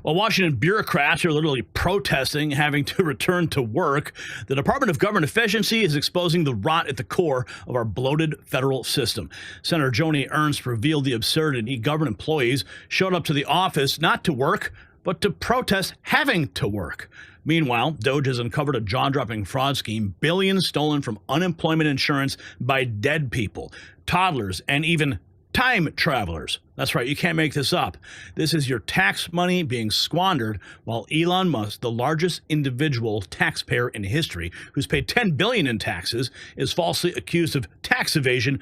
While Washington bureaucrats are literally protesting having to return to work, the Department of Government Efficiency is exposing the rot at the core of our bloated federal system. Senator Joni Ernst revealed the absurdity government employees showed up to the office not to work, but to protest having to work. Meanwhile, DOGE has uncovered a jaw-dropping fraud scheme, billions stolen from unemployment insurance by dead people, toddlers, and even time travelers. That's right, you can't make this up. This is your tax money being squandered while Elon Musk, the largest individual taxpayer in history, who's paid $10 billion in taxes, is falsely accused of tax evasion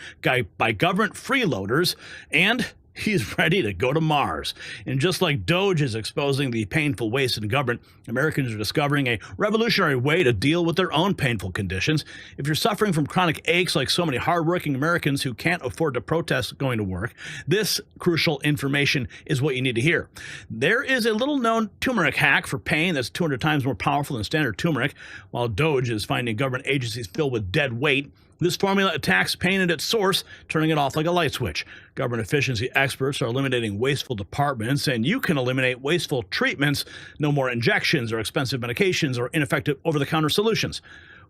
by government freeloaders, and he's ready to go to Mars. And just like DOGE is exposing the painful waste in government, Americans are discovering a revolutionary way to deal with their own painful conditions. If you're suffering from chronic aches like so many hardworking Americans who can't afford to protest going to work, this crucial information is what you need to hear. There is a little-known turmeric hack for pain that's 200 times more powerful than standard turmeric. While DOGE is finding government agencies filled with dead weight, this formula attacks pain at its source, turning it off like a light switch. Government efficiency experts are eliminating wasteful departments, and you can eliminate wasteful treatments. No more injections or expensive medications or ineffective over-the-counter solutions.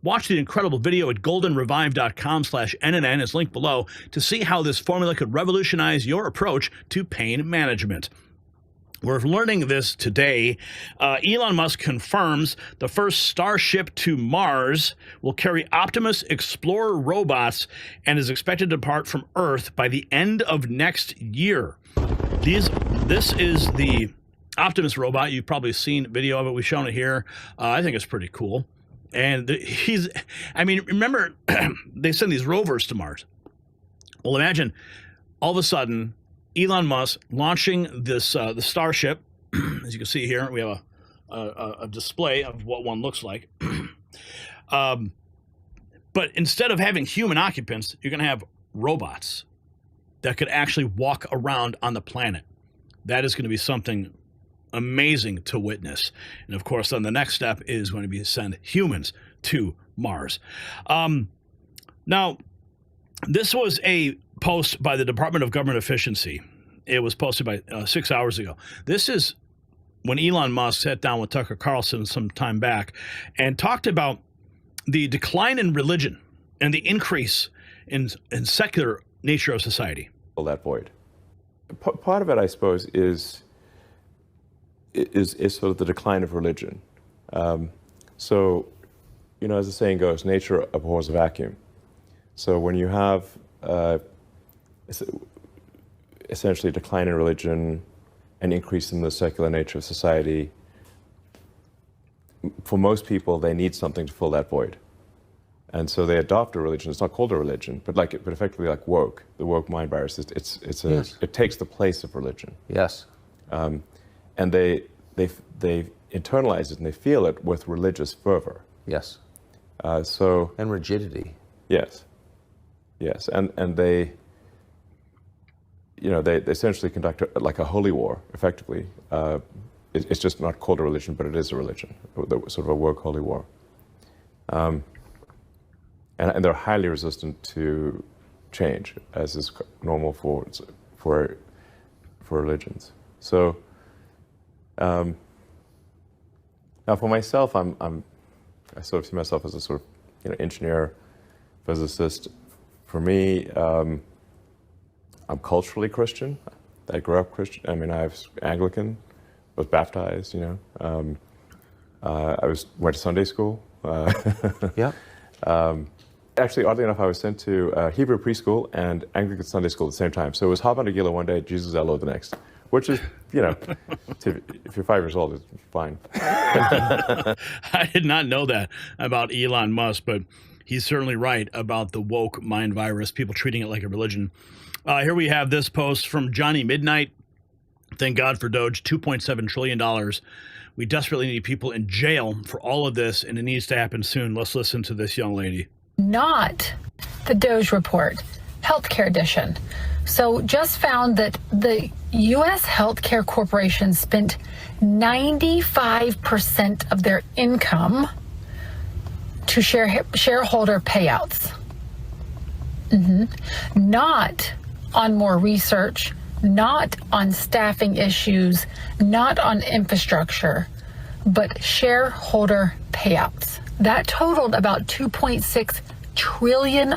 Watch the incredible video at goldenrevive.com/NNN, is linked below, to see how this formula could revolutionize your approach to pain management. We're learning this today. Elon Musk confirms the first Starship to Mars will carry Optimus Explorer robots and is expected to depart from Earth by the end of next year. This is the Optimus robot. You've probably seen video of it. We've shown it here. I think it's pretty cool. And remember, they send these rovers to Mars. Well, imagine all of a sudden Elon Musk launching this the Starship. As you can see here, we have a display of what one looks like. But instead of having human occupants, you're going to have robots that could actually walk around on the planet. That is going to be something amazing to witness. And of course, then the next step is going to be to send humans to Mars. Now, this was a post by the Department of Government Efficiency. It was posted by 6 hours ago. This is when Elon Musk sat down with Tucker Carlson some time back and talked about the decline in religion and the increase in secular nature of society. That void. Part of it, I suppose, is sort of the decline of religion. So, as the saying goes, nature abhors a vacuum. So when you have essentially decline in religion, an increase in the secular nature of society, for most people, they need something to fill that void. And so they adopt a religion. It's not called a religion, but effectively like woke, the woke mind virus. Yes. It takes the place of religion. Yes. And they internalize it and they feel it with religious fervor. Yes. And rigidity. Yes. Yes. And they essentially conduct like a holy war, effectively. It's just not called a religion, but it is a religion, sort of a woke holy war. And they're highly resistant to change, as is normal for religions. So now, for myself, I sort of see myself as a sort of engineer, physicist. For me, I'm culturally Christian. I grew up Christian. I mean, I was Anglican, was baptized. I went to Sunday school. Yeah. Actually, oddly enough, I was sent to Hebrew preschool and Anglican Sunday school at the same time. So it was Hava Nagila one day, Jesus Elo the next. Which is, if you're 5 years old, it's fine. I did not know that about Elon Musk, but he's certainly right about the woke mind virus, people treating it like a religion. Here we have this post from Johnny Midnight. Thank God for DOGE, $2.7 trillion. We desperately need people in jail for all of this, and it needs to happen soon. Let's listen to this young lady. Not the DOGE report, healthcare edition. So just found that the U.S. healthcare corporations spent 95% of their income to shareholder payouts. Not on more research, not on staffing issues, not on infrastructure, but shareholder payouts. That totaled about $2.6 trillion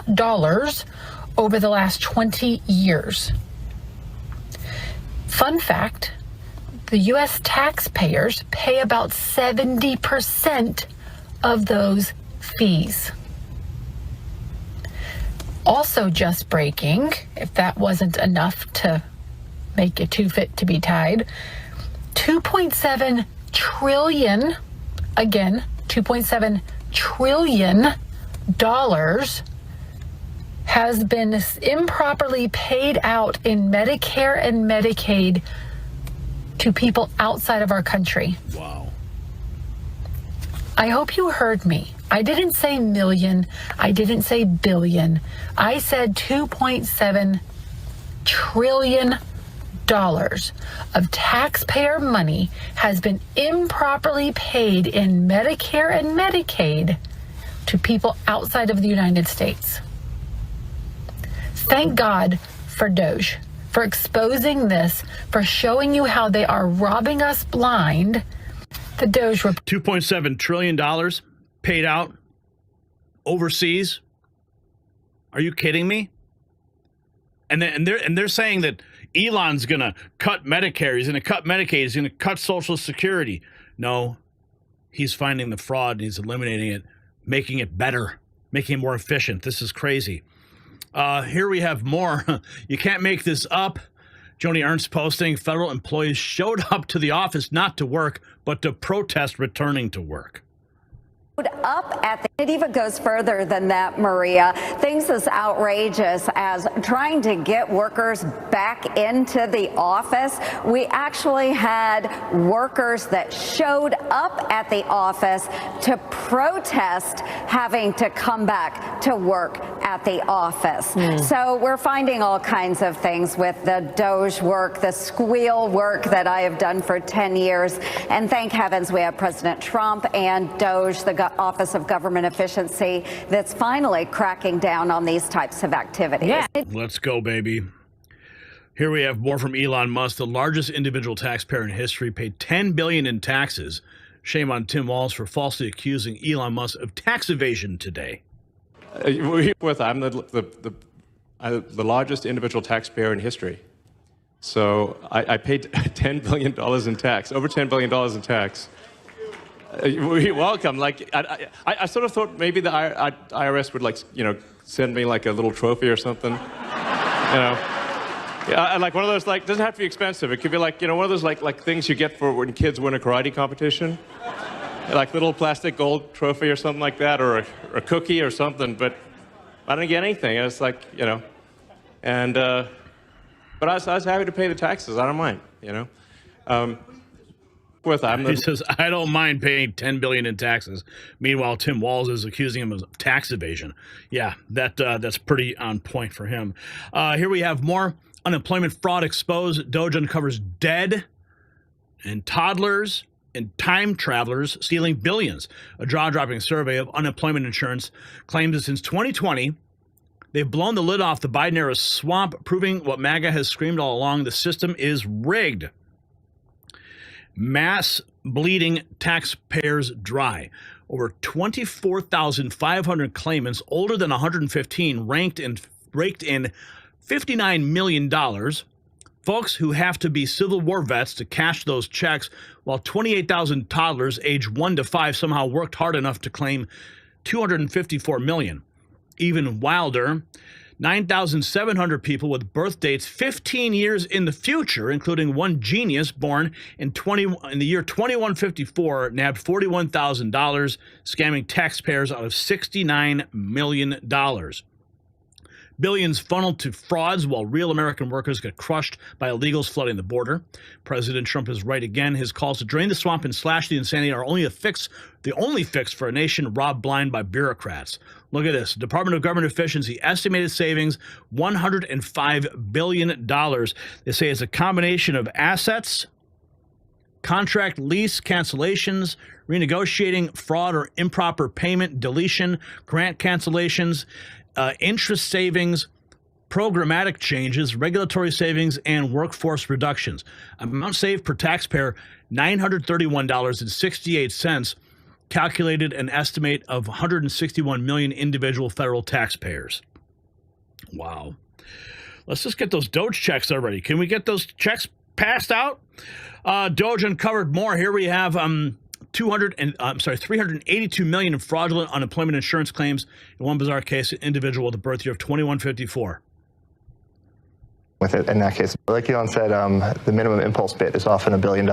over the last 20 years. Fun fact, the U.S. taxpayers pay about 70% of those fees. Also just breaking, if that wasn't enough to make you too fit to be tied, 2.7 trillion, again, $2.7 trillion has been improperly paid out in Medicare and Medicaid to people outside of our country. Wow. I hope you heard me. I didn't say million. I didn't say billion. I said $2.7 trillion of taxpayer money has been improperly paid in Medicare and Medicaid to people outside of the United States. Thank God for DOGE, for exposing this, for showing you how they are robbing us blind. The DOGE report. $2.7 trillion paid out overseas. Are you kidding me? And they're saying that Elon's going to cut Medicare, he's going to cut Medicaid, he's going to cut Social Security. No, he's finding the fraud and he's eliminating it, making it better, making it more efficient. This is crazy. Here we have more. You can't make this up. Joni Ernst posting, federal employees showed up to the office not to work, but to protest returning to work. Up at it even goes further than that, Maria. Things as outrageous as trying to get workers back into the office. We actually had workers that showed up at the office to protest having to come back to work at the office. So we're finding all kinds of things with the DOGE work, the squeal work that I have done for 10 years. And thank heavens we have President Trump and DOGE, the Office of Government Efficiency, that's finally cracking down on these types of activities. Yeah. Let's go, baby. Here we have more from Elon Musk. The largest individual taxpayer in history paid $10 billion in taxes. Shame on Tim Walz for falsely accusing Elon Musk of tax evasion today. I'm the largest individual taxpayer in history. So I paid $10 billion in tax, over $10 billion in tax. You're welcome. Like I sort of thought maybe the IRS would send me like a little trophy or something. Like one of those, like, doesn't have to be expensive. It could be like one of those like things you get for when kids win a karate competition, like little plastic gold trophy or something like that, or a cookie or something. But I didn't get anything. It's like and but I was happy to pay the taxes. I don't mind. He says, I don't mind paying $10 billion in taxes. Meanwhile, Tim Walz is accusing him of tax evasion. Yeah, that's pretty on point for him. Here we have more unemployment fraud exposed. DOGE uncovers dead and toddlers and time travelers stealing billions. A jaw-dropping survey of unemployment insurance claims that since 2020, they've blown the lid off the Biden-era swamp, proving what MAGA has screamed all along: the system is rigged. Mass bleeding taxpayers dry. Over 24,500 claimants older than 115 raked in $59 million. Folks who have to be Civil War vets to cash those checks, while 28,000 toddlers age 1 to 5 somehow worked hard enough to claim $254 million. Even wilder, 9,700 people with birth dates 15 years in the future, including one genius born in the year 2154, nabbed $41,000, scamming taxpayers out of $69 million. Billions funneled to frauds while real American workers get crushed by illegals flooding the border. President Trump is right again. His calls to drain the swamp and slash the insanity are the only fix for a nation robbed blind by bureaucrats. Look at this. Department of Government Efficiency estimated savings $105 billion. They say it's a combination of assets, contract lease cancellations, renegotiating fraud or improper payment, deletion, grant cancellations, interest savings, programmatic changes, regulatory savings, and workforce reductions. Amount saved per taxpayer, $931.68, calculated an estimate of 161 million individual federal taxpayers. Wow. Let's just get those DOGE checks already. Can we get those checks passed out? DOGE uncovered more. Here we have 382 million in fraudulent unemployment insurance claims. In one bizarre case, an individual with a birth year of 2154. With it in that case, like Elon said, the minimum impulse bid is often $1 billion.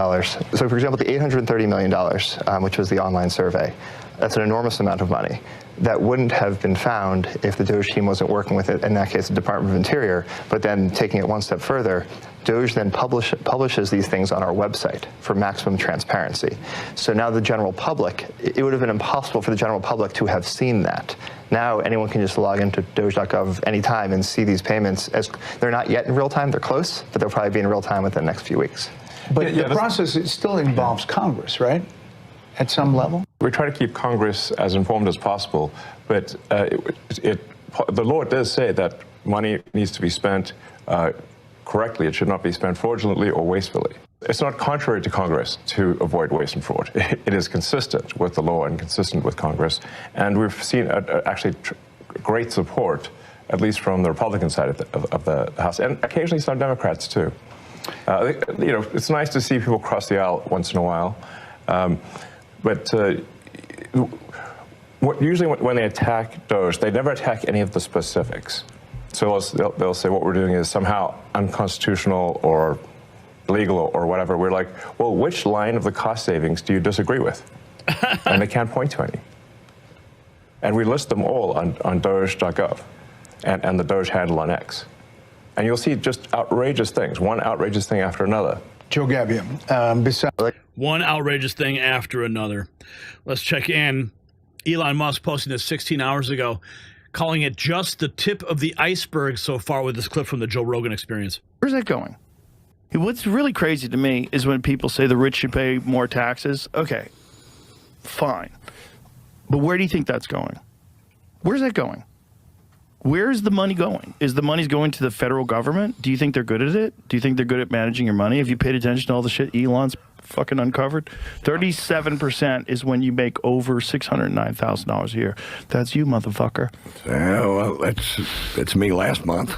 So, for example, the $830 million, which was the online survey, that's an enormous amount of money that wouldn't have been found if the DOGE team wasn't working with it, in that case, the Department of Interior. But then taking it one step further, DOGE then publishes these things on our website for maximum transparency. So now the general public, it would have been impossible for the general public to have seen that. Now anyone can just log into doge.gov anytime and see these payments. As they're not yet in real time, they're close, but they'll probably be in real time within the next few weeks. But the process it still involves Congress, right? At some level? We try to keep Congress as informed as possible, but the law does say that money needs to be spent correctly. It should not be spent fraudulently or wastefully. It's not contrary to Congress to avoid waste and fraud. It is consistent with the law and consistent with Congress. And we've seen actually great support, at least from the Republican side of the House, and occasionally some Democrats too. It's nice to see people cross the aisle once in a while. But usually when they attack DOGE, they never attack any of the specifics. So they'll say what we're doing is somehow unconstitutional or illegal or whatever. We're like, well, which line of the cost savings do you disagree with? And they can't point to any. And we list them all on doge.gov and the DOGE handle on X. And you'll see just outrageous things, one outrageous thing after another. Joe Gabbia, one outrageous thing after another. Let's check in. Elon Musk posting this 16 hours ago, calling it just the tip of the iceberg so far with this clip from the Joe Rogan Experience. Where's that going? What's really crazy to me is when people say the rich should pay more taxes. Okay, fine. But where do you think that's going? Where's that going? Where's the money going? Is the money going to the federal government? Do you think they're good at it? Do you think they're good at managing your money? Have you paid attention to all the shit Elon's fucking uncovered? 37% is when you make over $609,000 a year. That's you, motherfucker. Yeah, well, that's me last month.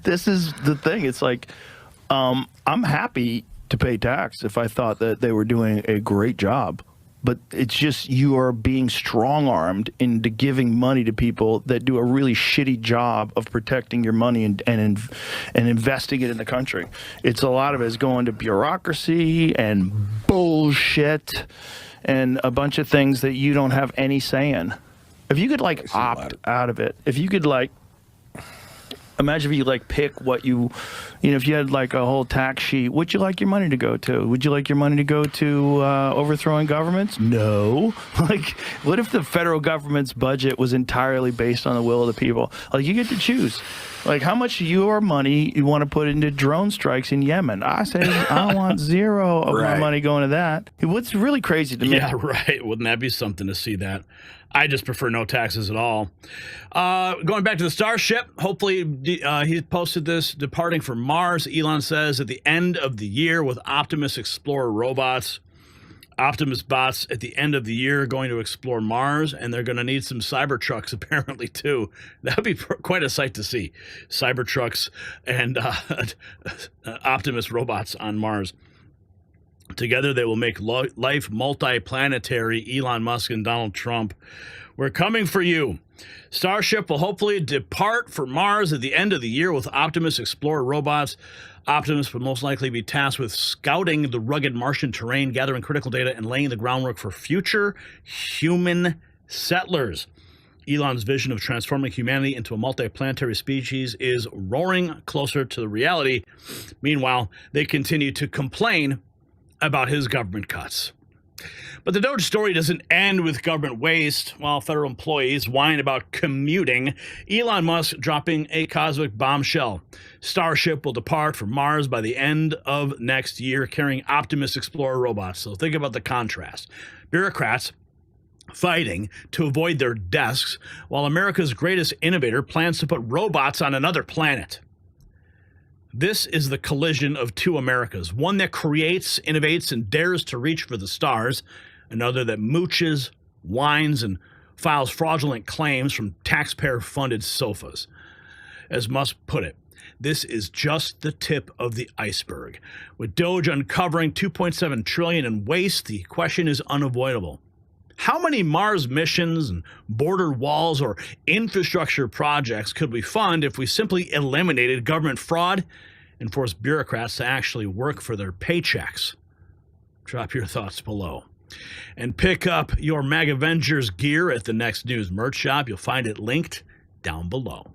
This is the thing. It's like, I'm happy to pay tax if I thought that they were doing a great job. But it's just you are being strong-armed into giving money to people that do a really shitty job of protecting your money and investing it in the country. It's a lot of it is going to bureaucracy and bullshit and a bunch of things that you don't have any say in. If you could like opt out of it, if you could like imagine if you like pick what if you had like a whole tax sheet, would you like your money to go to? Would you like your money to go to overthrowing governments? No. Like, what if the federal government's budget was entirely based on the will of the people? Like, you get to choose. Like, how much of your money you want to put into drone strikes in Yemen? I say I want zero of my money going to that. What's really crazy to me. Yeah, right. Wouldn't that be something to see that? I just prefer no taxes at all. Going back to the Starship, hopefully he posted this, departing for Mars. Elon says at the end of the year with Optimus Explorer robots, Optimus bots at the end of the year going to explore Mars, and they're going to need some Cybertrucks apparently too. That would be quite a sight to see. Cybertrucks and Optimus robots on Mars. Together, they will make life multi-planetary. Elon Musk and Donald Trump. We're coming for you. Starship will hopefully depart for Mars at the end of the year with Optimus Explorer robots. Optimus will most likely be tasked with scouting the rugged Martian terrain, gathering critical data, and laying the groundwork for future human settlers. Elon's vision of transforming humanity into a multi-planetary species is roaring closer to the reality. Meanwhile, they continue to complain about his government cuts. But the DOGE story doesn't end with government waste. While federal employees whine about commuting, Elon Musk dropping a cosmic bombshell. Starship will depart for Mars by the end of next year, carrying Optimus Explorer robots. So think about the contrast. Bureaucrats fighting to avoid their desks, while America's greatest innovator plans to put robots on another planet. This is the collision of two Americas, one that creates, innovates, and dares to reach for the stars, another that mooches, whines, and files fraudulent claims from taxpayer-funded sofas. As Musk put it, this is just the tip of the iceberg. With DOGE uncovering $2.7 trillion in waste, the question is unavoidable. How many Mars missions and border walls or infrastructure projects could we fund if we simply eliminated government fraud and forced bureaucrats to actually work for their paychecks? Drop your thoughts below. And pick up your MAG Avengers gear at the next news merch shop. You'll find it linked down below.